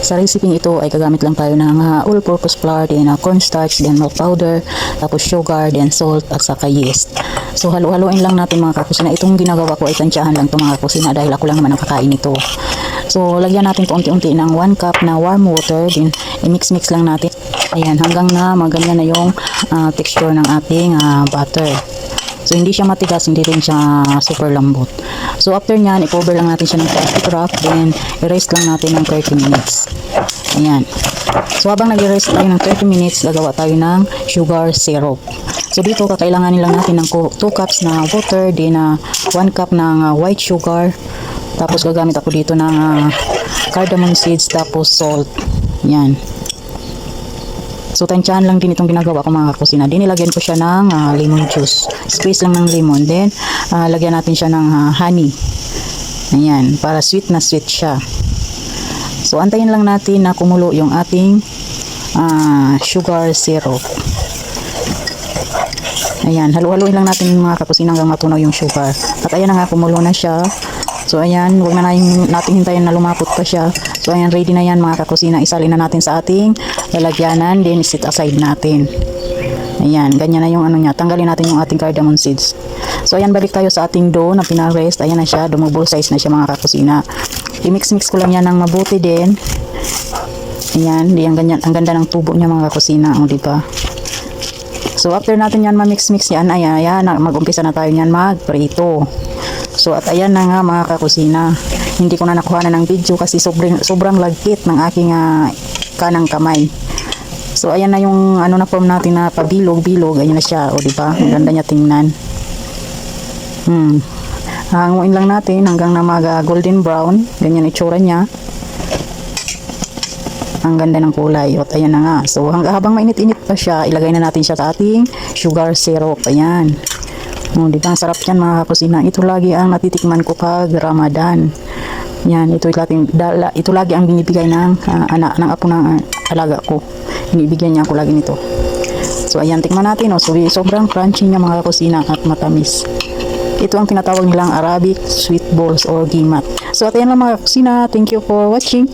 Sa recipe ito ay gagamit lang tayo ng all-purpose flour, then cornstarch, then milk powder, tapos sugar, then salt, at saka yeast. So halo-haloin lang natin mga kakusina. Itong ginagawa ko ay tansyahan lang ito mga kakusina dahil ako lang naman ang kakain ito. So lagyan natin unti-unti ng 1 cup na warm water, then i-mix-mix lang natin. Ayan, hanggang na maganyan na yung texture ng ating butter. So hindi siya matigas, hindi rin siya super lambot. So after nyan, i-cover lang natin siya ng plastic wrap, then i-rest lang natin ng 30 minutes. Ayan. So habang nag-rest tayo ng 30 minutes, gagawa tayo ng sugar syrup. So dito kakailanganin lang natin ng 2 cups na water, then 1 cup ng white sugar. Tapos gagamit ako dito ng cardamom seeds, tapos salt. Ayan. So tansyahan lang din itong ginagawa ko mga kakusina. Din nilagyan ko siya ng lemon juice. Squeeze lang ng lemon. Then lagyan natin siya ng honey. Ayan, para sweet na sweet siya. So antayin lang natin na kumulo yung ating sugar syrup. Ayan, halu-haluin lang natin mga kakusina hanggang matunaw yung sugar. At ayan na nga, kumulo na siya. So ayan, huwag na natin hintayin na lumapot pa siya. So ayan, ready na yan mga kakusina. Isalin na natin sa ating lalagyanan, then sit aside natin. Ayan, ganyan na yung ano niya. Tanggalin natin yung ating cardamom seeds. So ayan, balik tayo sa ating dough na pinarest. Ayan na siya, dumubol size na siya mga kakusina. I-mix-mix ko lang yan ng mabuti din. Ayan, di ang ganyan, ang ganda ng tubo niya mga kakusina, diba? So after natin yan ma-mix-mix yan, ayan, mag-umpisa na tayo yan mag-prito. So at ayan na nga mga kakusina, hindi ko na nakuha na ng video kasi sobrang lagkit ng aking kanang kamay. So ayan na yung ano na form natin na pabilog-bilog, ayan na siya, o diba? Ang ganda niya tingnan. Hanguin lang natin hanggang na mag-golden brown, ganyan itsura niya. Ang ganda ng kulay. At ayan na nga. So habang mainit-init pa siya, ilagay na natin siya sa ating sugar syrup. Ayan. Di ba? Ang sarap yan mga kakusina. Ito lagi ang natitikman ko pag Ramadan. Yan. Ito lagi ang binibigay ng anak ng apo ng alaga ko. Binibigyan niya ako lagi nito. So ayan, tikman natin. So sobrang crunchy niya mga kakusina at matamis. Ito ang tinatawag nilang Arabic sweet balls or gimat. So at ayan lang mga kakusina. Thank you for watching.